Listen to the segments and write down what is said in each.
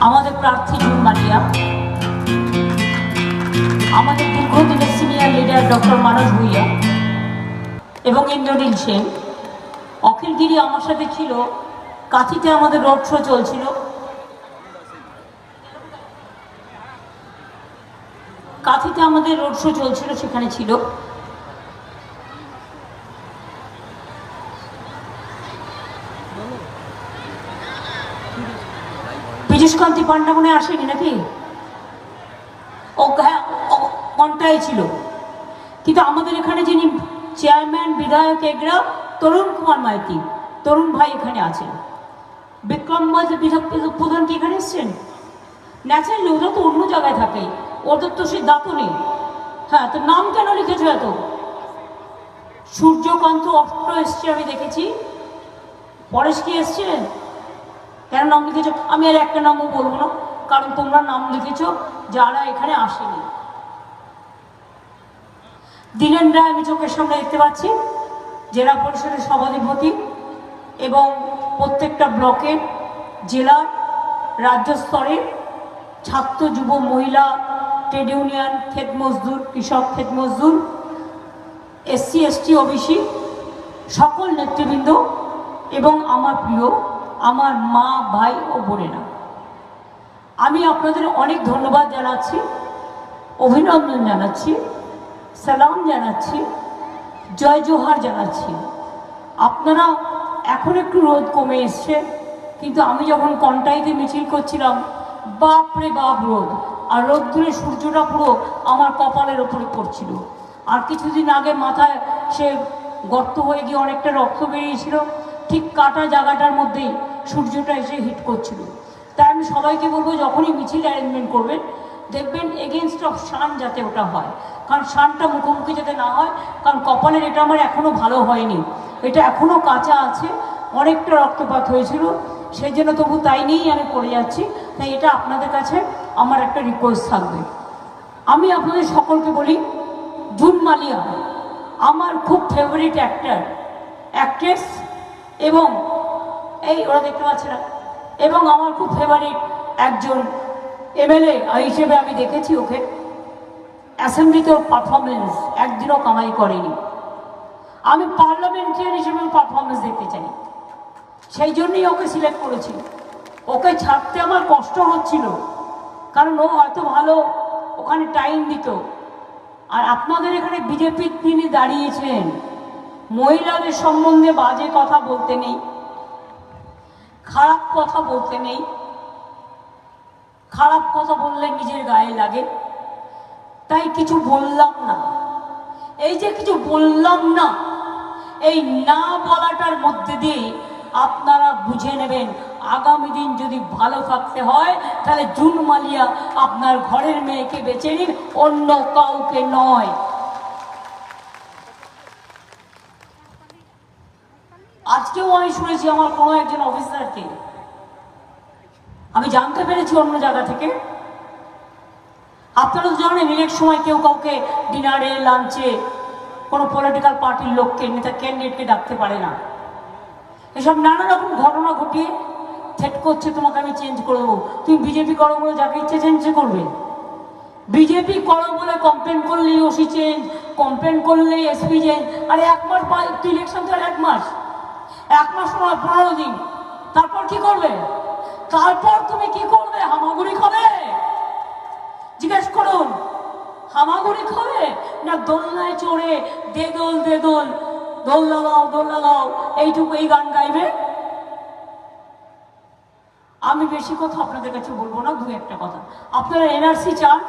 আমাদের প্রার্থী জুন মালিয়া, আমাদের দীর্ঘদিনের সিনিয়র লিডার ডক্টর মানস ভূঁইয়া এবং ইন্দ্রনীল সেন। অখিলগিরি আমার সাথে ছিল, কাঁথিতে আমাদের রোড শো চলছিল। কাঁথিতে আমাদের রোড শো চলছিল, সেখানে ছিল। পীযূষকান্তি পান্ডা মনে আসেনি নাকি? ও হ্যাঁ, কোনটাই ছিল। কিন্তু আমাদের এখানে যিনি চেয়ারম্যান বিধায়ক এগরা তরুণ কুমার মাইতি, তরুণ ভাই এখানে আছেন। বিক্রম প্রধান কি এখানে এসছেন? ন্যাচারালি ওরা তো অন্য জায়গায় থাকে, ওদের তো সে দাঁতও নেই। হ্যাঁ, তো নাম কেন লিখেছ এত? সূর্যকান্ত অষ্ট এসছে, আমি দেখেছি। পরেশ কি এসছেন? কেন নাম লিখেছ? আমি আর একটা নামও বলবো না, কারণ তোমরা নাম লিখেছ যারা এখানে আসেনি। দিলেন রায় আমি চোখের সামনে দেখতে পাচ্ছি, জেলা পরিষদের সভাধিপতি, এবং প্রত্যেকটা ব্লকের, জেলার, রাজ্য স্তরের ছাত্র, যুব, মহিলা, ট্রেড ইউনিয়ন, ক্ষেত মজদুর, কৃষক, ক্ষেত মজদুর, এসসি এসটি ওবিসি সকল নেতৃবৃন্দ এবং আমার প্রিয় আমার মা, ভাই ও বোনেরা, আমি আপনাদের অনেক ধন্যবাদ জানাচ্ছি, অভিনন্দন জানাচ্ছি, সালাম জানাচ্ছি, জয় জোহার জানাচ্ছি। আপনারা এখন একটু রোদ কমে এসছে, কিন্তু আমি যখন কন্টাইতে মিছিল করছিলাম, বাপরে বাপ রোদ, আর রোদ ধরে সূর্যটা পুরো আমার কপালের ওপরে পড়ছিল। আর কিছুদিন আগে মাথায় সে গর্ত হয়ে গিয়ে অনেকটা রক্ত বেরিয়েছিল, ঠিক কাটা জায়গাটার মধ্যেই সূর্যটা এসে হিট করছিল। তাই আমি সবাইকে বলবো, যখনই মিছিল অ্যারেঞ্জমেন্ট করবেন, দেখবেন এগেনস্ট অফ সান যাতে ওটা হয়, কারণ সানটা মুখোমুখি যাতে না হয়, কারণ কপালের এটা আমার এখনও ভালো হয়নি, এটা এখনও কাঁচা আছে, অনেকটা রক্তপাত হয়েছিল, সেই জন্য তবু তাই নিয়েই আমি পড়ে যাচ্ছি। তাই এটা আপনাদের কাছে আমার একটা রিকোয়েস্ট থাকবে। আমি আপনাদের সকলকে বলি, জুন মালিয়া আমার খুব ফেভারিট অ্যাক্টর, অ্যাক্ট্রেস, এবং এই ওরা দেখতে পাচ্ছে না, এবং আমার খুব ফেভারিট একজন এমএলএ হিসেবে আমি দেখেছি ওকে। অ্যাসেম্বলিতে ওর পারফরমেন্স একদিনও কামাই করেনি। আমি পার্লামেন্টারিয়ান হিসেবে পারফরমেন্স দেখতে চাই, সেই জন্যই ওকে সিলেক্ট করেছি। ওকে ছাড়তে আমার কষ্ট হচ্ছিল, কারণ ও এত ভালো ওখানে টাইম দিত। আর আপনাদের এখানে বিজেপির তিনি দাঁড়িয়েছেন, মহিলাদের সম্বন্ধে বাজে কথা বলতে নেই, খারাপ কথা বলতে নেই, খারাপ কথা বললে নিজের গায়ে লাগে, তাই কিছু বললাম না। এই যে কিছু বললাম না, এই না বলাটার মধ্যে দিয়ে আপনারা বুঝে নেবেন, আগামী দিন যদি ভালো থাকতে হয়, তাহলে জুন মালিয়া আপনার ঘরের মেয়েকে বেছে নিন, অন্য কাউকে নয়। আজকেও আমি শুনেছি আমার কোনো একজন অফিসারকে, আমি জানতে পেরেছি অন্য জায়গা থেকে। আপনারা তো জানেন, ইলেকশন সময় কেউ কাউকে ডিনারে, লাঞ্চে কোনো পলিটিক্যাল পার্টির লোককে, নেতা, ক্যান্ডিডেটকে ডাকতে পারে না। এসব নানা রকম ঘটনা ঘটিয়ে থ্রেট করছে, তোমাকে আমি চেঞ্জ করে দেবো, তুমি বিজেপি করো বলে যাকে ইচ্ছে চেঞ্জ করবে। বিজেপি করো বলে কমপ্লেন করলেই ওসি চেঞ্জ, কমপ্লেন করলেই এসপি চেঞ্জ। আরে এক মাস ইলেকশন তো, আর এক মাস সময়, 15 দিন, তারপর কি করবে? তারপর তুমি কি করবে? হামাগুড়ি খাবে? জিজ্ঞেস করুন, হামাগুড়ি খাবে না দোলনায় চড়ে দে দোল দে দোল, দোল লাগাও দোল লাগাও, এইটুকু এই গান গাইবে? আমি বেশি কথা আপনাদের কাছে বলবো না, দু একটা কথা। আপনারা এনআরসি চান?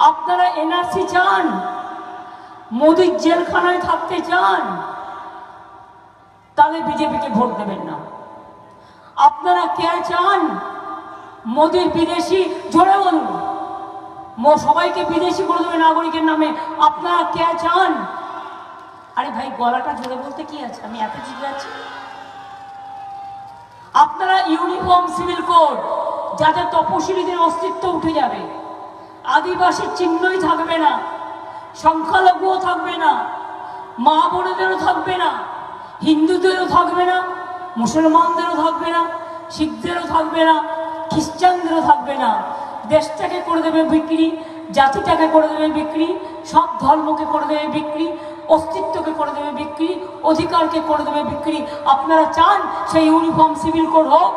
আপনারা এনআরসি চান? মোদির জেলখানায় থাকতে চান? তাহলে বিজেপিকে ভোট দেবেন না। আপনারা কে চান? মোদির বিদেশি, জোরে বলুন, সবাইকে বিদেশি করে দেবে নাগরিকের নামে। আপনারা কে চান? আরে ভাই, গলাটা জোরে বলতে কি আছে, আমি এত জিজ্ঞাসা আছি। আপনারা ইউনিফর্ম সিভিল কোড, যাতে তপশিলীদের অস্তিত্ব উঠে যাবে, আদিবাসীর চিহ্নই থাকবে না, সংখ্যালঘুও থাকবে না, মা বোনেদেরও থাকবে না, হিন্দুদেরও থাকবে না, মুসলমানদেরও থাকবে না, শিখদেরও থাকবে না, খ্রিস্টানদেরও থাকবে না। দেশটাকে করে দেবে বিক্রি, জাতিটাকে করে দেবে বিক্রি, সব ধর্মকে করে দেবে বিক্রি, অস্তিত্বকে করে দেবে বিক্রি, অধিকারকে করে দেবে বিক্রি। আপনারা চান সেই ইউনিফর্ম সিভিল কোড হোক?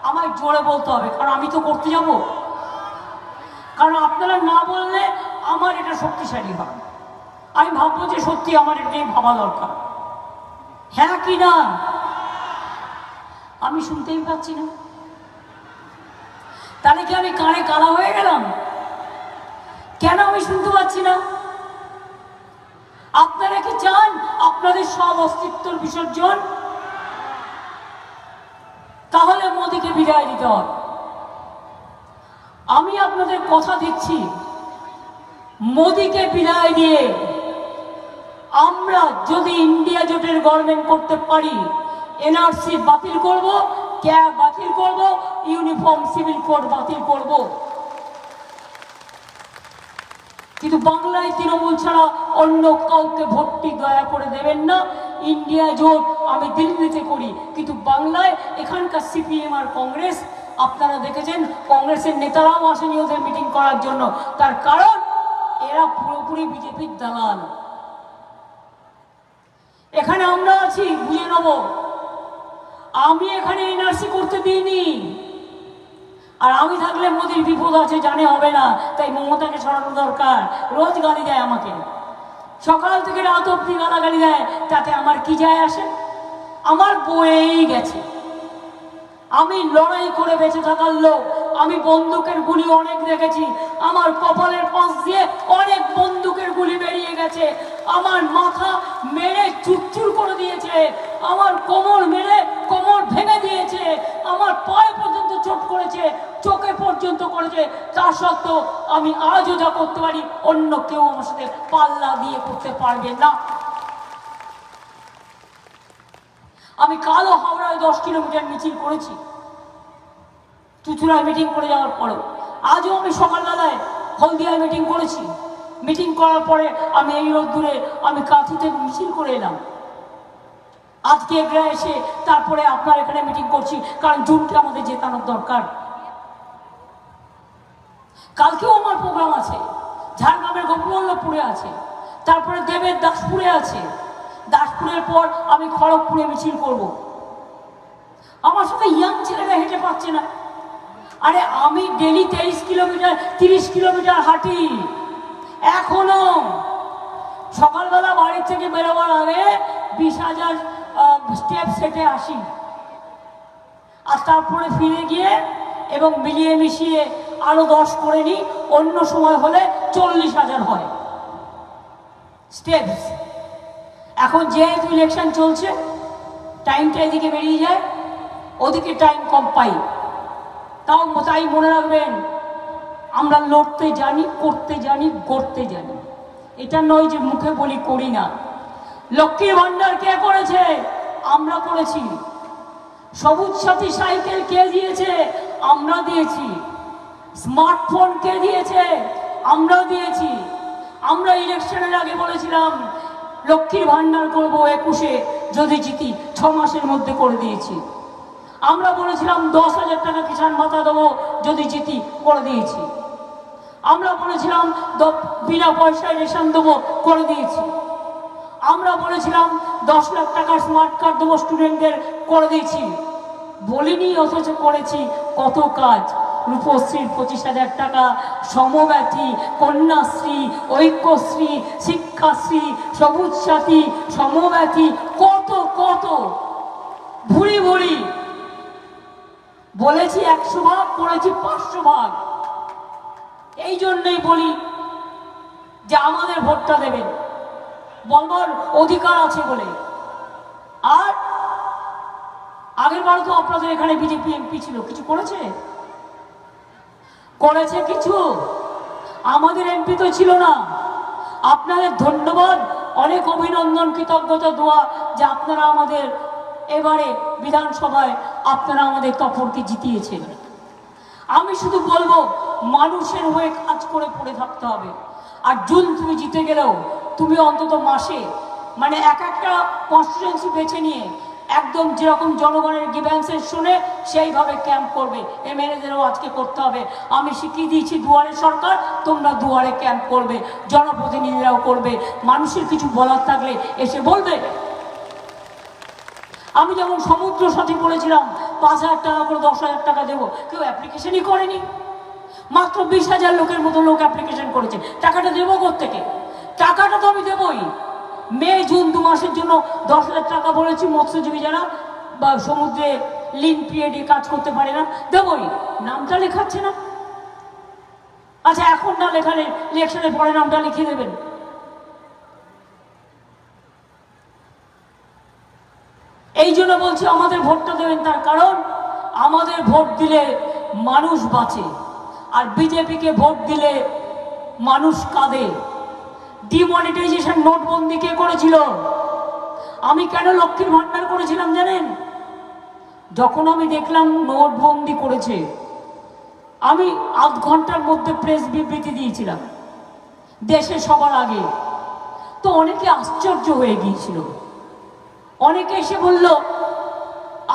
আমায় জোরে বলতে হবে, কারণ আমি তো করতে যাব। কারণ আপনারা না বললে আমার এটা শক্তিশালী হয়। আমি ভাববো যে সত্যি আমার এটাই ভাবা দরকার। হ্যাঁ কি না? আমি শুনতেই পাচ্ছি না। তাহলে কি আমি কানে কালা হয়ে গেলাম? কেন আমি শুনতে পাচ্ছি না? আপনারা কি চান আপনাদের সব অস্তিত্বর বিসর্জন? তাহলে মোদিকে বিদায় দিতে হবে। আমি আপনাদের কথা দিচ্ছি, মোদিকে বিদায় দিয়ে আমরা যদি ইন্ডিয়া জোটের গভর্নমেন্ট করতে পারি, এনআরসি বাতিল করব, ক্যাব বাতিল করব, ইউনিফর্ম সিভিল কোড বাতিল করব। কিন্তু বাংলায় তৃণমূল ছাড়া অন্য কাউকে ভোটটি দয়া করে দেবেন না। ইন্ডিয়া জোট আমি দিল্লিতে করি, কিন্তু বাংলায় এখানকার সিপিএম আর কংগ্রেস, আপনারা দেখেছেন কংগ্রেসের নেতারাও আসেনি ওদের মিটিং করার জন্য। তার কারণ এরা পুরোপুরি বিজেপির দালাল। এখানে আমরা আছি, বুঝে নেব। আমি এখানে এনআরসি করতে দিইনি, আর আমি থাকলে মোদির বিপদ আছে, জানে হবে না, তাই মমতাকে সরানো দরকার। রোজ গালি দেয় আমাকে, সকাল থেকে রাত অব্দি গালাগালি দেয়, তাতে আমার কি যায় আসে? আমার বয়েই গেছে। আমি লড়াই করে বেঁচে থাকার লোক। আমি বন্দুকের গুলি অনেক দেখেছি, আমার কপালের পাশ দিয়ে অনেক বন্দুকের গুলি বেরিয়ে গেছে। আমার মাথা মেরে চুরচুর করে দিয়েছে, আমার কোমর মেরে কোমর ভেঙে দিয়েছে, আমার পায়ে পর্যন্ত চোট করেছে, চোখে পর্যন্ত করেছে। তা সত্ত্বেও আমি আজও যা করতে পারি অন্য কেউ আমার সাথে পাল্লা দিয়ে করতে পারবে না। আমি কালো হাওড়ায় 10 কিলোমিটার মিছিল করেছি, চুচুড়ায় মিটিং করে যাওয়ার পরেও। আজও আমি সকালবেলায় হলদিয়ায় মিটিং করেছি। মিটিং করার পরে আমি এই রোদ্দুরে আমি কাঁথিতে মিছিল করে এলাম। আজকে এগড়ে এসে তারপরে আপনার এখানে মিটিং করছি, কারণ জুনকে আমাদের জেতানোর দরকার। কালকেও আমার প্রোগ্রাম আছে, ঝাড়গ্রামের গোপবল্লভপুরে আছে, তারপরে দেবের দাসপুরে আছে, দাসপুরের পর আমি খড়গপুরে মিছিল করব। আমার সাথে ইয়াং ছেলেরা হেঁটে পাচ্ছে না। আরে আমি ডেলি 23 কিলোমিটার 30 কিলোমিটার হাঁটি। এখনো সকালবেলা বাড়ি থেকে বেরোবার আগে 20,000 স্টেপ হেঁটে আসি, আর তারপরে ফিরে গিয়ে এবং মিলিয়ে মিশিয়ে আরো 10 করে নিই। অন্য সময় হলে 40,000 হয় স্টেপস। এখন যেহেতু ইলেকশন চলছে, টাইমটা এদিকে বেরিয়ে যায়, ওদিকে টাইম কম পাই। তাই মনে রাখবেন, আমরা লড়তে জানি, করতে জানি, গড়তে জানি। এটা নয় যে মুখে বলি করি না। লক্ষ্মীর ভান্ডার কে করেছে? আমরা করেছি। সবুজ সাথী সাইকেল কে দিয়েছে? আমরা দিয়েছি। স্মার্টফোন কে দিয়েছে? আমরা দিয়েছি। আমরা ইলেকশনের আগে বলেছিলাম লক্ষ্মীর ভান্ডার করবো 21-এ, যদি জিতি 6 মাসের মধ্যে করে দিয়েছি। আমরা বলেছিলাম 10,000 টাকা কিষাণ ভাতা দেবো, যদি জিতি করে দিয়েছি। আমরা বলেছিলাম বিনা পয়সায় রেশন দেবো, করে দিয়েছি। আমরা বলেছিলাম 10 লাখ টাকার স্মার্ট কার্ড দেবো স্টুডেন্টদের, করে দিয়েছি। বলিনি, অথচ করেছি কত কাজ। রূপশ্রীর 25,000 টাকা, সমব্যথী, কন্যাশ্রী, ঐক্যশ্রী, শিক্ষাশ্রী, সবুজ সাথী, সমব্যথী, কত কত ভুড়ি ভুড়ি বলেছি। 100 ভাগ করেছি 500 ভাগ। এই জন্যই বলি যে আমাদের ভোটটা দেবেন, বলবার অধিকার আছে বলে। আর আগের বার তো আপনাদের এখানে বিজেপি এমপি ছিল, কিছু করেছে? করেছে কিছু? আমাদের এমপি তো ছিল না। আপনাদের ধন্যবাদ, অনেক অভিনন্দন, কৃতজ্ঞতা দোয়া যে আপনারা আমাদের এবারে বিধানসভায় আপনারা আমাদের তপরকে জিতিয়েছেন। আমি শুধু বলবো, মানুষের হয়ে কাজ করে পড়ে থাকতে হবে। আর জুন তুমি জিতে গেলেও তুমি অন্তত মাসে, মানে একটা কনস্টিটুয়েন্সি বেছে নিয়ে একদম যেরকম জনগণের গ্রিভ্যান্সেস শুনে সেইভাবে ক্যাম্প করবে। এমএলএদেরও আজকে করতে হবে। আমি শিখিয়ে দিয়েছি দুয়ারে সরকার, তোমরা দুয়ারে ক্যাম্প করবে, জনপ্রতিনিধিরাও করবে। মানুষের কিছু বলার থাকলে এসে বলবে। আমি যেমন সমুদ্র সাথী বলেছিলাম 5,000 টাকা করে 10,000 টাকা দেবো, কেউ অ্যাপ্লিকেশনই করেনি। মাত্র 20,000 লোকের মতো লোক অ্যাপ্লিকেশন করেছে। টাকাটা দেবো কোত্থেকে? টাকাটা তো আমি দেবই। মে জুন 2 মাসের জন্য 10,000 টাকা বলেছি। মৎস্যজীবী যারা বা সমুদ্রে লিন পিরিয়ডে কাজ করতে পারে না, দেবই। নামটা লেখাচ্ছে না। আচ্ছা, এখন না লেখালে ইলেকশনের পরে নামটা লিখিয়ে দেবেন। এই জন্য বলছি আমাদের ভোটটা দেবেন। তার কারণ আমাদের ভোট দিলে মানুষ বাঁচে, আর বিজেপিকে ভোট দিলে মানুষ কাঁদে। ডিমনিটাইজেশন, নোটবন্দি কে করেছিল? আমি কেন লক্ষ্মীর ভান্ডার করেছিলাম জানেন? যখন আমি দেখলাম নোটবন্দি করেছে, আমি আধ ঘন্টার মধ্যে প্রেস বিবৃতি দিয়েছিলাম দেশে সবার আগে। তো অনেকে আশ্চর্য হয়ে গিয়েছিল। অনেকে এসে বলল,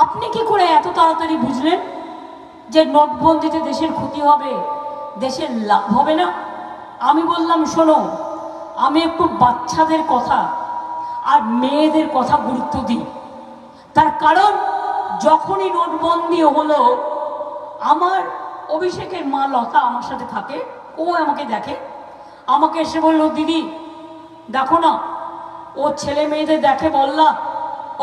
আপনি কি করে এত তাড়াতাড়ি বুঝলেন যে নোটবন্দিতে দেশের ক্ষতি হবে, দেশের লাভ হবে না? আমি বললাম, শোনো, আমি একটু বাচ্চাদের কথা আর মেয়েদের কথা গুরুত্ব দিই। তার কারণ যখনই নোটবন্দি হলো, আমার অভিষেকের মা লতা আমার সাথে থাকে, ও আমাকে দেখে। আমাকে এসে বলল, দিদি দেখো না, ও ছেলে মেয়েদের দেখে বললা,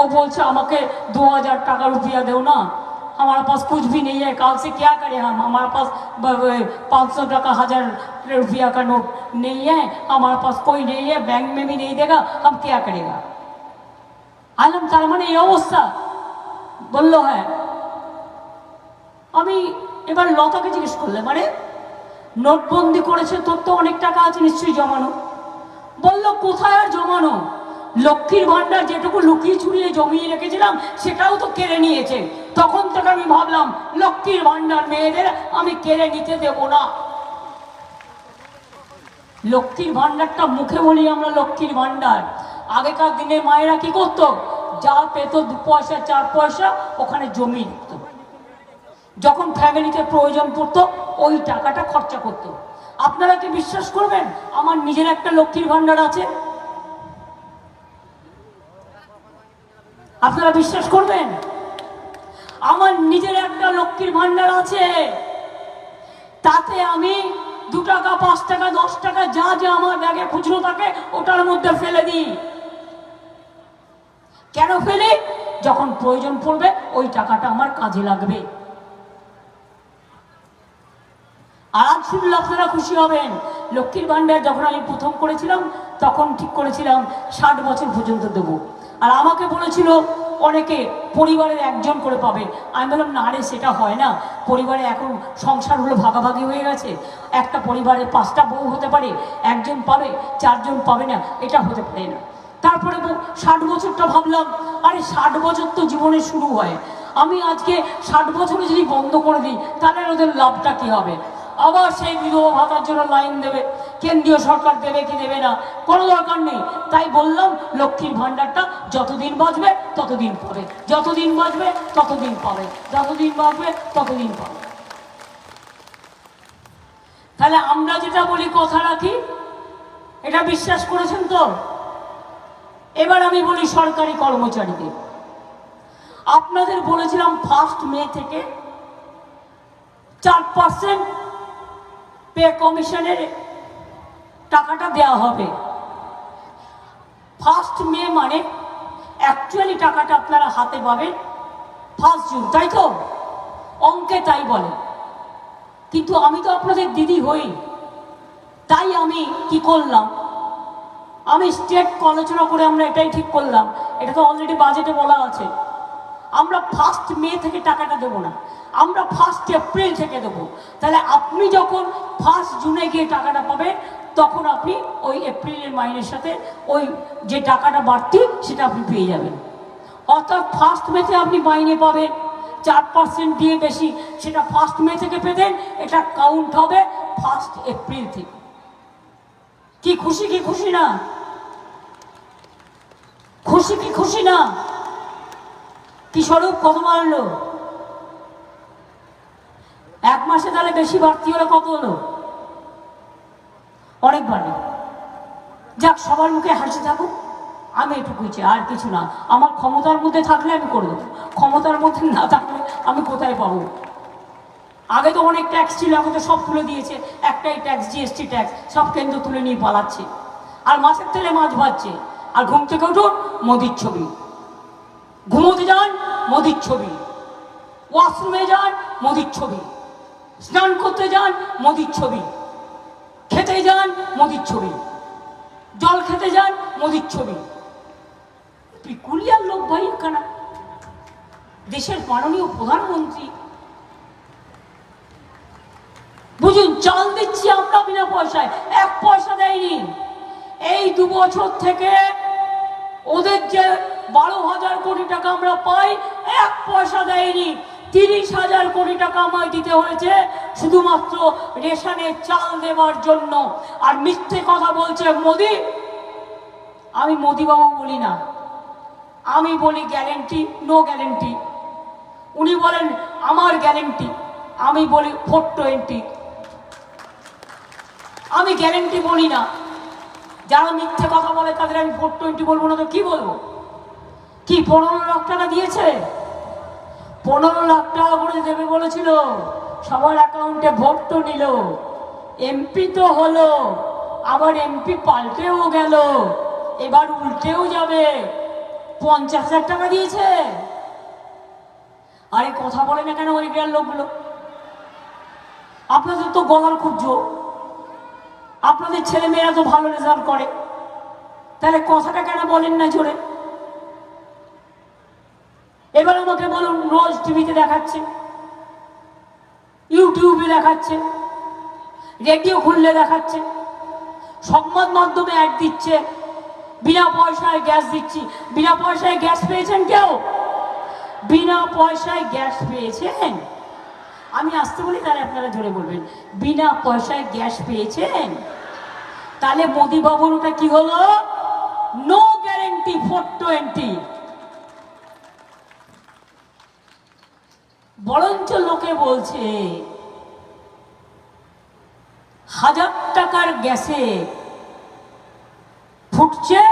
ও बोलছে আমাকে 2000 টাকা रुपया दो ना, हमारे पास कुछ भी नहीं है, कल से क्या करें हम, हमारे पास 500 টাকা 1000 रुपया का नोट नहीं है, हमारे पास कोई नहीं है, बैंक में भी नहीं देगा, हम क्या करेगा। आलम तार माने এই অবস্থা বললো। হ্যাঁ, আমি এবার লতাকে জিজ্ঞেস করলে, মানে নোটবন্দি করেছে, তোর তো অনেক টাকা আছে নিশ্চয়ই জমানো। বললো, কোথায় আর জমানো, লক্ষ্মীর ভান্ডার যেটুকু লুকিয়ে চুরিয়ে জমিয়ে রেখেছিলাম সেটাও তো কেড়ে নিয়েছে। তখন থেকে আমি ভাবলাম লক্ষ্মীর ভান্ডার মেয়েদের আমি কেড়ে নিতে দেব না। লক্ষ্মীর ভান্ডারটা মুখে বলি আমরা লক্ষ্মীর ভান্ডার। আগেকার দিনে মায়েরা কি করতো, যা পেত 2 পয়সা 4 পয়সা ওখানে জমি দিত, যখন ফ্যামিলিতে প্রয়োজন পড়তো ওই টাকাটা খরচা করতো। আপনারা কি বিশ্বাস করবেন, আমার নিজের একটা লক্ষ্মীর ভান্ডার আছে? আপনারা বিশ্বাস করবেন? আমার নিজের একটা লক্ষ্মীর ভান্ডার আছে। তাতে আমি 2 টাকা 5 টাকা 10 টাকা যা যা আমার ব্যাগে খুচরো থাকে ওটার মধ্যে ফেলে দিই। কেন ফেলে? যখন প্রয়োজন পড়বে ওই টাকাটা আমার কাজে লাগবে। আর আজ শুনলে আপনারা খুশি হবেন, লক্ষ্মীর ভান্ডার যখন আমি প্রথম করেছিলাম তখন ঠিক করেছিলাম 60 বছর পর্যন্ত দেবো। আর আমাকে বলেছিল অনেকে পরিবারের একজন করে পাবে। আমি বললাম, না রে, সেটা হয় না। পরিবারে এখন সংসার হলো ভাগাভাগি হয়ে গেছে। একটা পরিবারে 5টা বউ হতে পারে, একজন পাবে, 4 জন পাবে না, এটা হতে পারে না। তারপরে 60 বছরটা ভাবলাম, আরে 60 বছর তো জীবনের শুরু হয়। আমি আজকে 60 বছরে যদি বন্ধ করে দিই তাহলে ওদের লাভটা কি হবে? আবার সেই বিধবা ভাতার জন্য লাইন দেবে, কেন্দ্রীয় সরকার দেবে কি দেবে না, কোনো দরকার নেই। তাই বললাম লক্ষ্মীর ভান্ডারটা যতদিন বাঁচবে ততদিন পাবে, যতদিন বাঁচবে ততদিন পাবে, যতদিন বাঁচবে ততদিন পাবে। তাহলে আমরা যেটা বলি কথা রাখি, এটা বিশ্বাস করেছেন তো? এবার আমি বলি সরকারি কর্মচারীদের, আপনাদের বলেছিলাম 1 মে থেকে 4% পে কমিশনের টাকাটা দেওয়া হবে। 1 মে মানে অ্যাকচুয়ালি টাকাটা আপনারা হাতে পাবেন 1 জুন, তাই তো? অঙ্কে তাই বলে। কিন্তু আমি তো আপনাদের দিদি হই, তাই আমি কি করলাম, আমি স্টেট আলোচনা করে আমরা এটাই ঠিক করলাম, এটা তো অলরেডি বাজেটে বলা আছে, আমরা 1 মে থেকে টাকাটা দেবো না, আমরা 1 এপ্রিল থেকে দেবো। তাহলে আপনি যখন 1 জুনে গিয়ে টাকাটা পাবেন তখন আপনি ওই এপ্রিলের মাইনের সাথে ওই যে টাকাটা বাড়তি সেটা আপনি পেয়ে যাবেন। অর্থাৎ 1 মেতে আপনি মাইনে পাবেন 4% দিয়ে বেশি, সেটা 1 মে থেকে পেতেন, এটা কাউন্ট হবে 1 এপ্রিল থেকে। কি খুশি কি খুশি না? খুশি কি খুশি না? কি স্বরূপ কত বাড়লো? এক মাসে তাহলে বেশি বাড়তি হলে কত হলো? অনেক বাড়ে। যাক, সবার মুখে হাসি থাকুক, আমি এটুকুই চাই, আর কিছু না। আমার ক্ষমতার মধ্যে থাকলে আমি করে দেবো, ক্ষমতার মধ্যে না থাকলে আমি কোথায় পাবো? আগে তো অনেক ট্যাক্স ছিল, এখন তো সব তুলে দিয়েছে। একটাই ট্যাক্স, জিএসটি ট্যাক্স, সব কেন্দ্র তুলে নিয়ে পালাচ্ছে। আর মাছের তেলে মাছ ভাজছে। আর ঘুম থেকে উঠুন, মোদির ছবি। ঘুমোতে যান, মোদির ছবি। ওয়াশরুমে যান, মোদির ছবি। স্নান করতে যান, মোদির ছবি। খেতে যান, মোদির ছবি। জল খেতে যান, মোদির ছবি। পিকুলিয়ার লোক ভাই এখানে, দেশের মাননীয় প্রধানমন্ত্রী। বুঝুন, চাল দিচ্ছি আমরা বিনা পয়সায়, 1 পয়সা দেয়নি। এই 2 বছর থেকে ওদের যে 12,000 কোটি টাকা আমরা পাই, 1 পয়সা দেয়নি। 30,000 কোটি টাকা আমায় দিতে হয়েছে শুধুমাত্র রেশনে চাল দেওয়ার জন্য। আর মিথ্যে কথা বলছে মোদি। আমি মোদি বাবু বলি না, আমি বলি গ্যারেন্টি, নো গ্যারেন্টি। উনি বলেন আমার গ্যারেন্টি, আমি বলি 420। আমি গ্যারেন্টি বলি না। যারা মিথ্যে কথা বলে তাদের আমি 420 বলবো না তো কি বলবো? কি 15 লাখ টাকা দিয়েছে? 15 লাখ টাকা করে দেবে বলেছিল, সবার অ্যাকাউন্টে ভোট তো নিল, এমপি তো হলো, আবার এমপি পাল্টেও গেল, এবার উল্টেও যাবে। 50,000 টাকা দিয়েছে। আরে কথা বলে না কেন ওই গ্রামের লোকগুলো? আপনাদের তো গলার খুব জোর, আপনাদের ছেলে মেয়েরা তো ভালো রেজাল্ট করে, তাহলে কথাটা কেন বলেন না জোরে? এবার আমাকে বলুন, রোজ টিভিতে দেখাচ্ছে, ইউটিউবে দেখাচ্ছে, রেডিও খুললে দেখাচ্ছে, সংবাদ মাধ্যমে অ্যাড দিচ্ছে, বিনা পয়সায় গ্যাস দিচ্ছি। বিনা পয়সায় গ্যাস পেয়েছেন কেউ? বিনা পয়সায় গ্যাস পেয়েছেন? আমি আসতে বলি, তাহলে আপনারা জোরে বলবেন, বিনা পয়সায় গ্যাস পেয়েছেন? তাহলে মোদি বাবুর ওটা কি হলো? No guarantee, 420। বরঞ্চ লোকে বলছে 1000 টাকার গ্যাসে ফুটছে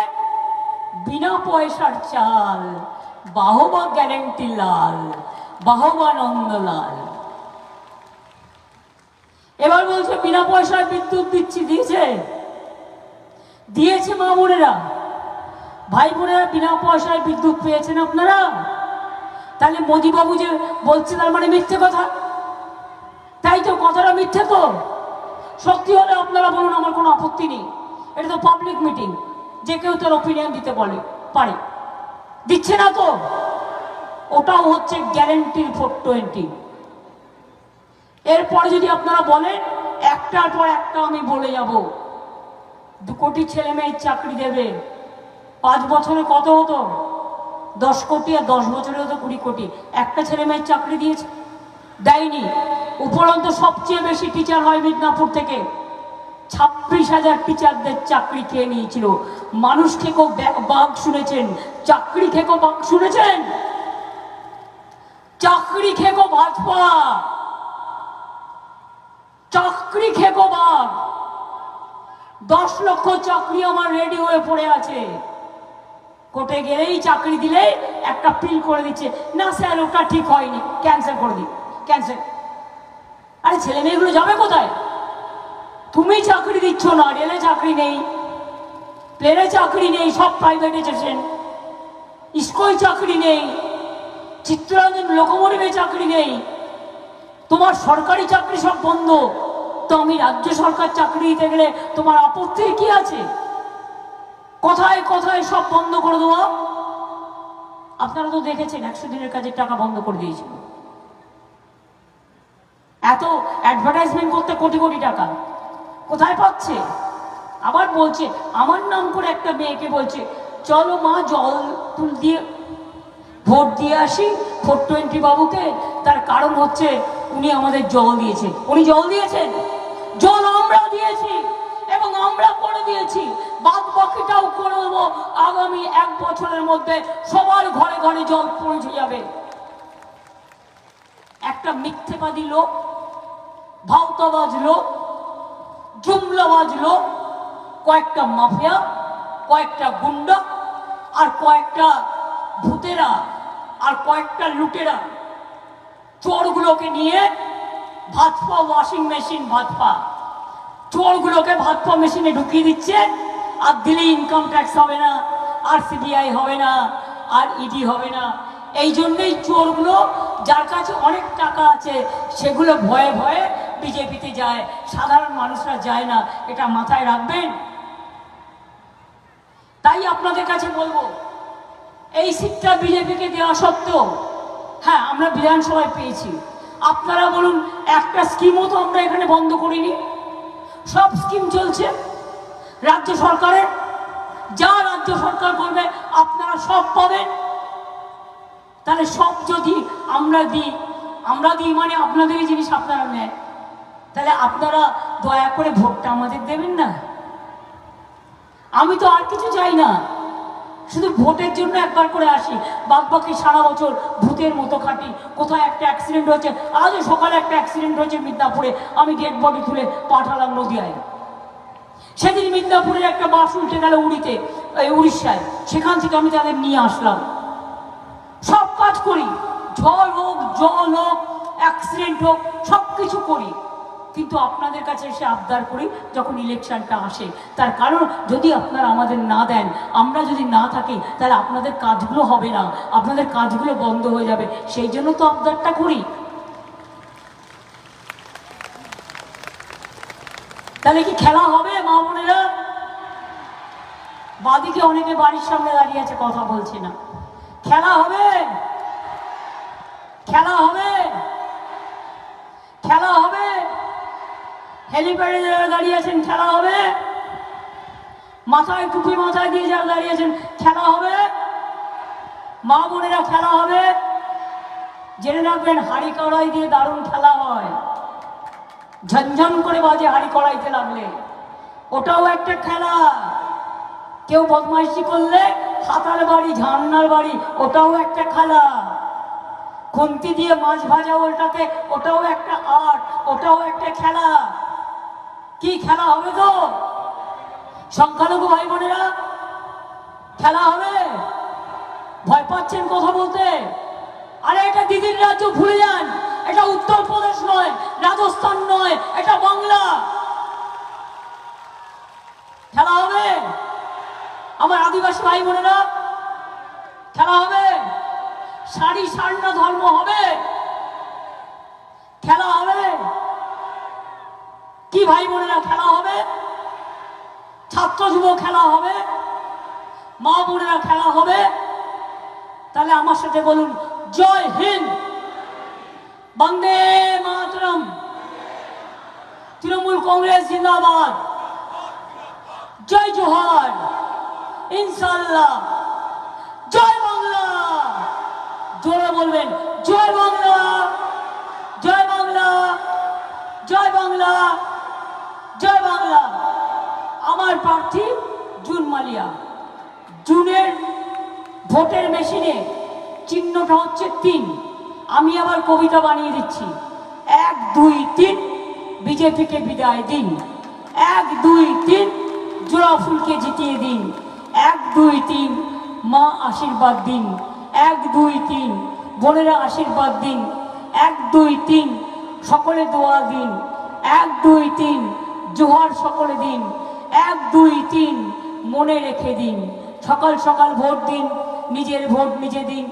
বিনা পয়সার চাল, বাহবা গ্যারেন্টি লাল, বাহবা নন্দলাল। এবার বলছে বিনা পয়সায় বিদ্যুৎ দিচ্ছি। দিয়েছে? দিয়েছে। মা বোনেরা, ভাই বোনেরা, বিনা পয়সায় বিদ্যুৎ পেয়েছেন আপনারা? তাহলে মোদি বাবু যে বলছে তার মানে মিথ্যে কথা? তাই তো, কথাটা মিথ্যে তো। সত্যি হলে আপনারা বলুন, আমার কোনো আপত্তি নেই। এটা তো পাবলিক মিটিং, যে কেউ তার ওপিনিয়ন দিতে পারে। দিচ্ছে না তো? ওটাও হচ্ছে গ্যারেন্টির 420। এরপরে যদি আপনারা বলেন, একটার পর একটা আমি বলে যাব, 2 কোটি ছেলে মেয়ের চাকরি দেবে। 5 বছরে কত হতো? 10 কোটি, আর 10 বছরে হতো 20 কোটি। একটা ছেলে মেয়ের চাকরি দিয়েছে? দেয়নি। উপরন্ত সবচেয়ে বেশি টিচার হয় মিদনাপুর থেকে। 26,000 টিচারদের চাকরি খেয়ে নিয়েছিল। মানুষ খেকো বাঘ শুনেছেন, চাকরি খেকো বাঘ শুনেছেন? চাকরি খেকো ভাজপা, চাকরি খেকো বাঘ। 10 লক্ষ চাকরি আমার রেডি হয়ে পড়ে আছে। কোর্টে গেলেই চাকরি দিলে একটা পিল করে দিচ্ছে, না স্যার ওটা ঠিক হয়নি, ক্যান্সেল করে দিই, ক্যান্সেল। আরে ছেলে মেয়েগুলো যাবে কোথায়? তুমি চাকরি দিচ্ছ না, রেলে চাকরি নেই, প্লেনে চাকরি নেই, সব প্রাইভেটাইজেশন। স্কুল চাকরি নেই, চিত্তরঞ্জন লোকোমোটিভে চাকরি নেই, তোমার সরকারি চাকরি সব বন্ধ। তো আমি রাজ্য সরকার চাকরি দিতে গেলে তোমার আপত্তি কি আছে? কোথায় কোথায় সব বন্ধ করে দেওয়া। আপনারা তো দেখেছেন 100 দিনের কাজের টাকা বন্ধ করে দিয়েছিল। এত অ্যাডভার্টাইজমেন্ট করতে কোটি কোটি টাকা কোথায় পাচ্ছে? আবার বলছে, আমার নাম করে একটা মেয়েকে বলছে, চলো মা জল তুল দিয়ে ভোট দিয়ে আসি 420 বাবুকে। তার কারণ হচ্ছে উনি আমাদের জল দিয়েছে। উনি জল দিয়েছেন? জল আমরা দিয়েছি, এবং আমরা করে দিয়েছি, বাদ বাকিটাও করে দেবো। আগামী 1 বছরের মধ্যে সবার ঘরে ঘরে জল পৌঁছে যাবে। একটা মিথ্যেবাদী লোক, ভাওতাবাজ লোক, জুমলাবাজ লোক, কয়েকটা মাফিয়া, কয়েকটা গুন্ডা, আর কয়েকটা ভূতেরা, আর কয়েকটা লুটেরা চোরগুলোকে নিয়ে ভাতপা ওয়াশিং মেশিন, ভাতপা চোরগুলোকে ভাতপা মেশিনে ঢুকিয়ে দিচ্ছে। আর দিলে ইনকাম ট্যাক্স হবে না, আর সিবিআই হবে না, আর ইডি হবে না। এই জন্যই চোরগুলো, যার কাছে অনেক টাকা আছে, সেগুলো ভয়ে ভয়ে বিজেপিতে যায়, সাধারণ মানুষরা যায় না। এটা মাথায় রাখবেন। তাই আপনাদের কাছে বলবো, এই সিটটা বিজেপিকে দেওয়া সত্ত্বেও, হ্যাঁ আমরা বিধানসভায় পেয়েছি, আপনারা বলুন একটা স্কিমও তো আমরা এখানে বন্ধ করিনি। সব স্কিম চলছে রাজ্য সরকারের, যা রাজ্য সরকার করবে আপনারা সব পাবেন। তাহলে সব যদি আমরা দিই মানে আপনাদেরই জিনিস আপনারা নেন, তাহলে আপনারা দয়া করে ভোটটা আমাদের দেবেন না। আমি তো আর কিছু চাই না, শুধু ভোটের জন্য একবার করে আসি, বাদ বাকি সারা বছর ভূতের মতো খাটি। কোথায় একটা অ্যাক্সিডেন্ট হচ্ছে, আজও সকালে একটা অ্যাক্সিডেন্ট হয়েছে মিদনাপুরে, আমি ডেড বডি তুলে পাঠালাম নদিয়ায়। সেদিন মিদনাপুরের একটা বাস উল্টে গেল উড়িষ্যায়, সেখান থেকে আমি তাদের নিয়ে আসলাম। সব কাজ করি, ঝড় হোক, জল হোক, অ্যাক্সিডেন্ট হোক, সব কিছু করি, কিন্তু আপনাদের কাছে এসে আবদার করি যখন ইলেকশনটা আসে। তার কারণ যদি আপনারা আমাদের না দেন, আমরা যদি না থাকি, তাহলে আপনাদের কাজগুলো হবে না, আপনাদের কাজগুলো বন্ধ হয়ে যাবে। সেই জন্য তো আবদারটা করি। তাহলে কি খেলা হবে মা বোনেরা? বাদিকে অনেকে বাড়ির সামনে দাঁড়িয়ে আছে, কথা বলছে না। খেলা হবে, খেলা হবে, খেলা হবে। হেলিপ্যাডে যারা দাঁড়িয়ে আছেন খেলা হবে, মাথায় টুপি মাথায় দিয়ে যারা দাঁড়িয়ে আছেন খেলা হবে, মা বোনেরা খেলা হবে। জেনে রাখবেন, হাঁড়ি কড়াই দিয়ে দারুণ খেলা হয়, ঝনঝন করে বাজে হাঁড়ি কড়াইতে লাগলে, ওটাও একটা খেলা। কেউ বদমাইশি করলে হাতার বাড়ি, ঝান্নার বাড়ি, ওটাও একটা খেলা। খুন্তি দিয়ে মাছ ভাজা ওটাকে, ওটাও একটা আর্ট, ওটাও একটা খেলা। কি খেলা হবে তো? সংখ্যালঘু ভাই বোনেরা খেলা হবে? ভয় পাচ্ছেন কথা বলতে? আরে এটা দিদির রাজ্য, ভুলে যান। এটা উত্তরপ্রদেশ নয়, রাজস্থান নয়, এটা বাংলা। খেলা হবে আমার আদিবাসী ভাই বোনেরা, খেলা হবে। সারি সারনা ধর্ম হবে, খেলা হবে। কি ভাই বোনেরা খেলা হবে? ছাত্র যুব খেলা হবে, মা বোনেরা খেলা হবে। তাহলে আমার সাথে বলুন, জয় হিন্দ, বন্দে মাতরম, তৃণমূল কংগ্রেস জিন্দাবাদ, জয় জোহার, ইনশাআল্লাহ, জয় বাংলা। জোরে বলবেন, জয় বাংলা, জয় বাংলা, জয় বাংলা, জয় বাংলা। আমার প্রার্থী জুন মালিয়া। জুনের ভোটের মেশিনে চিহ্নটা হচ্ছে 3। আমি আবার কবিতা বানিয়ে দিচ্ছি, 1 2 3 বিজেপিকে বিদায় দিন, 1 2 3 জোড়া ফুলকে জিতিয়ে দিন, 1 2 3 মা আশীর্বাদ দিন, 1 2 3 বোনেরা আশীর্বাদ দিন, 1 2 3 সকলে দোয়া দিন, 1 2 3 জোহার সকলে দিন, 1 2 3 মনে রেখে দিন। সকাল সকাল ভোট দিন, নিজের ভোট নিজে দিন,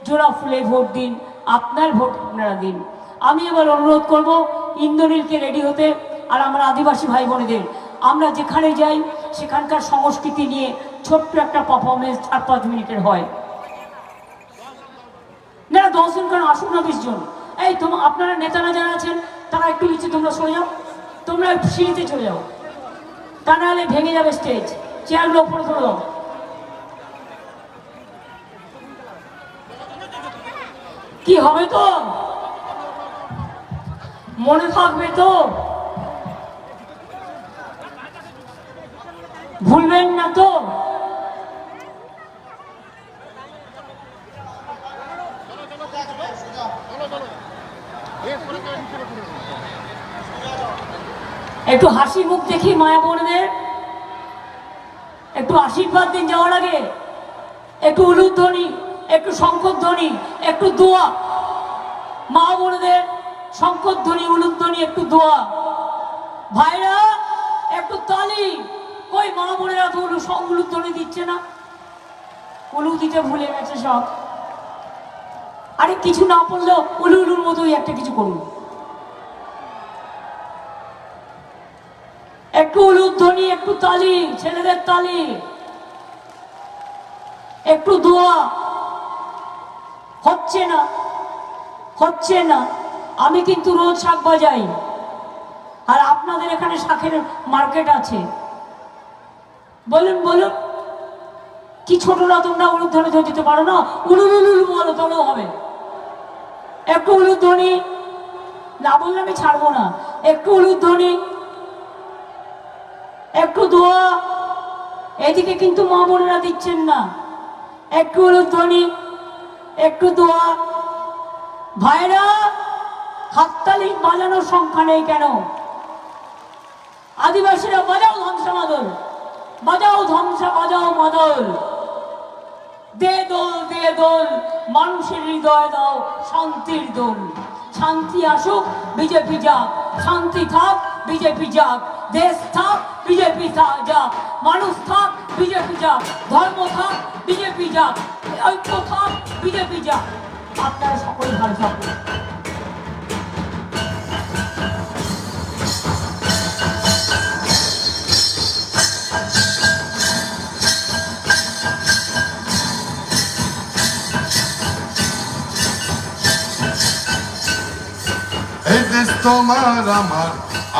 জোড়া ফুলে ভোট দিন, আপনার ভোট আপনারা দিন। আমি এবার অনুরোধ করব ইন্দ্রনীলকে রেডি হতে, আর আমার আদিবাসী ভাই বোনেদের, আমরা যেখানে যাই সেখানকার সংস্কৃতি নিয়ে ছোট্ট একটা পারফরমেন্স 4-5 মিনিটের হয়। না 10 জন কেন, আসুন না 20 জন। এই আপনারা নেতারা যারা আছেন তারা একটু নিচে তোমরা সরে যাও, তোমরা সিঁড়িতে চলে যাও, তা নাহলে ভেঙে যাবে স্টেজ। চেয়ারগুলো উপরে তুলে দাও। কি হবে তো? মনে থাকবে তো? ভুলবেন না তো? একটু হাসি মুখ দেখি মায়া বোনদের, একটু আশীর্বাদ দিন যাওয়ার আগে। একটু উলুধ্বনি, একটু শঙ্খধ্বনি, একটু দোয়া। মা বোনদের শঙ্খধ্বনি, উলুধ্বনি, একটু দোয়া। ভাইরা একটু তালি। ওই মা বোনেরা তো উলুধ্বনি দিচ্ছে না, উলু দিতে ভুলে গেছে সব। আরে কিছু না পড়লেও উলু উলুর মতোই একটা কিছু করুন। একটু উলুধ্বনি, একটু তালি, ছেলেদের তালি, একটু দোয়া। হচ্ছে না, হচ্ছে না। আমি কিন্তু রোজ শাক বাজাই, আর আপনাদের এখানে শাকের মার্কেট আছে। বলুন বলুন, কি ছোট না তোমরা উলুধ্বনি দিতে পারো না? উলুল উলুল বলো, তবেও হবে। একটু উলুধ্বনি না বললে আমি ছাড়বো না। একটু উলুধ্বনি, একটু দোয়া। এদিকে কিন্তু মা বোনেরা দিচ্ছেন না। একটু উলুধ্বনি, একটু দোয়া। ভাইরা হাততালি বাজানোর সংখ্যা নেই কেন? আদিবাসীরা বাজাও ধ্বংসা মাদল, বাজাও ধ্বংসা, বাজাও মাদল। দে দোল, দে দোল, মানুষের হৃদয় দাও শান্তির দোল। শান্তি আসুক, বিজেপি যাক। শান্তি থাক, বিজেপি যাক। দেশ থাক, বিজেপি যাক। মানুষ থাক, বিজেপি যাক। ধর্ম থাক, বিজেপি যাক। ঐক্য থাক, বিজেপি যাক। আপনারা সকলে ভালো থাকুন। এদেশ তোমার আমার,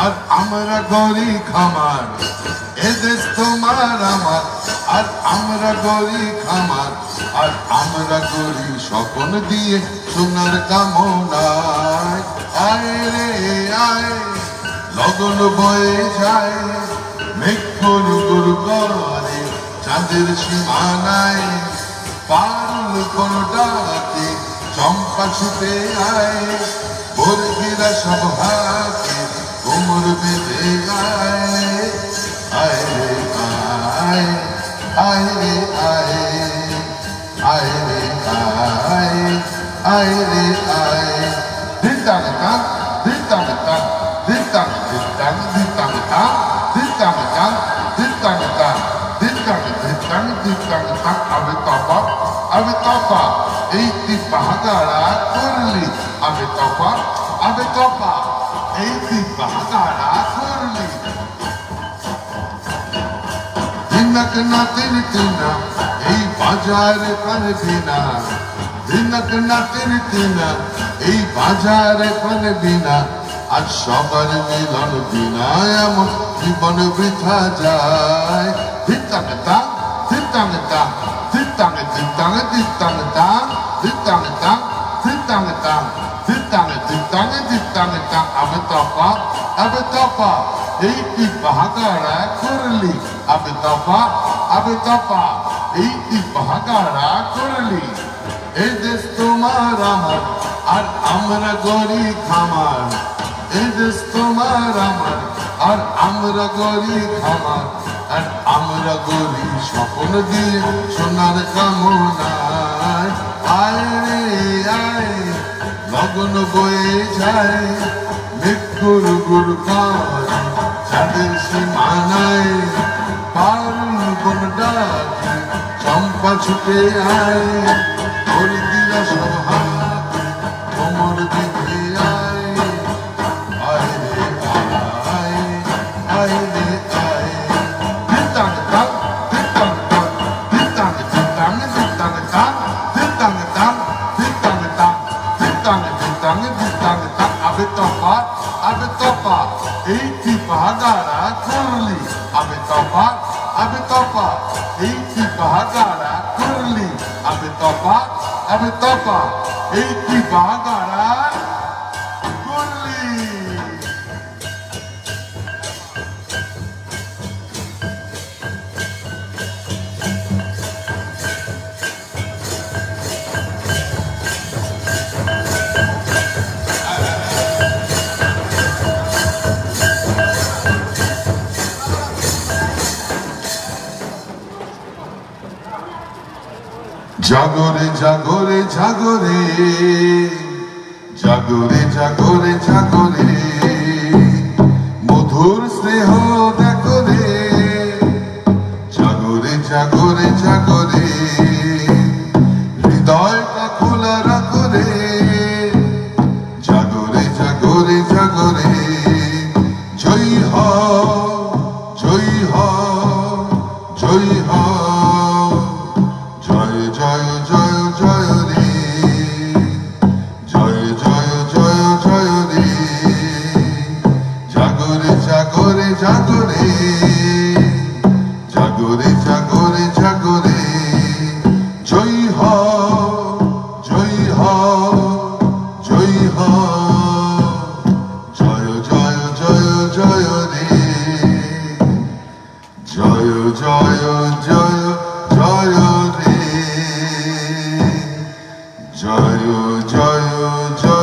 আর আমরা গরি খামার। এদেশ তোমার আমার, আর আমরা গরি খামার। আর আমরা গরি স্বপ্ন দিয়ে সোনার কামনায়। আয় রে আয়, লগন বয়ে যায়, মেঘ গুরু গুরু করে চাঁদের সীমানায়। পারুল কোন ডাকে চম্পা ছুটে আয়, বর্গিরা সব হাতে কোমর বেঁধে গায়। আয় রে আয়, আয় রে আয়, আয় রে আয়, আয় রে আয়। দিতাং তাং, দিতাং তাং, দিতাং দিতাং, দিতাং তাং, দিতাং তাং, দিতাং তাং, দিতাং দিতাং, দিতাং তাং। আবে তপা, আবে তপা, এই কি বাহাদারা করলি। আবে তপা, আবে তপা, এই কি বাহাদারা করলি। দিনক না তিন তিনা, এই বাজার পারবি না। দিনক না তিন তিনা, এই বাজার পারবি না। আজ সবার মিলন বিনা এমন জীবন বৃথা যায়। দিতাং তাং, দিতাং তাং, দিতাং দিতাং, দিতাং তাং, দিতাং তাং, দিতাং তাং, দিতাং দিতাং, দিতাং তাং। আবে তপা, আবে তপা, এই কি বাহাদারা করলি। আবে তপা, আবে তপা, এই কি বাহাদারা করলি। এই দেশ তোমার আমার, আর আমরা গরি খামার। এই দেশ তোমার আমার, আর আমরা গরি খামার। আর আমরা গরি স্বপ্ন দিয়ে সোনার কামনায়। আয় রে আয়, লগন বয়ে যায়, মেঘ গুরু গুরু করে চাঁদের সীমানায়। পারুল কোন ডাকে চম্পা ছুটে আয়, বর্গিরা সব হাতে কোমর বেঁধে আয়। আয় রে আয়, আয় রে আয়। দিতাং তাং, দিতাং তাং, দিতাং দিতাং, দিতাং তাং, দিতাং তাং, দিতাং তাং, দিতাং দিতাং, দিতাং তাং। আবে তপা, আবে তপা, এই কি বাহাদারা করলি। আবে তপা, আবে তপা, এই কি বাহাদারা করলি। আবে তপা, আবে তপা, এই কি বাহাদারা করলি। জাগরে জাগরে জাগরে জাগরে জাগরে জাগরে মধুর স্নেহ দেখো রে জাগরে জাগরে জাগরে হৃদয়টা খোলা রাখো রে জাগরে জাগরে জাগরে জয় হও জয় হও জয় হও জয় জয় জয় জয় রে জয় জয় জয় জয় রে জাগরে জাগরে জাগরে জাগরে জাগরে জাগরে জয় হও জয় হও জয় হও জয় জয় জয় জয় রে জয় জয় জয় জয় রে জয় জয় জয়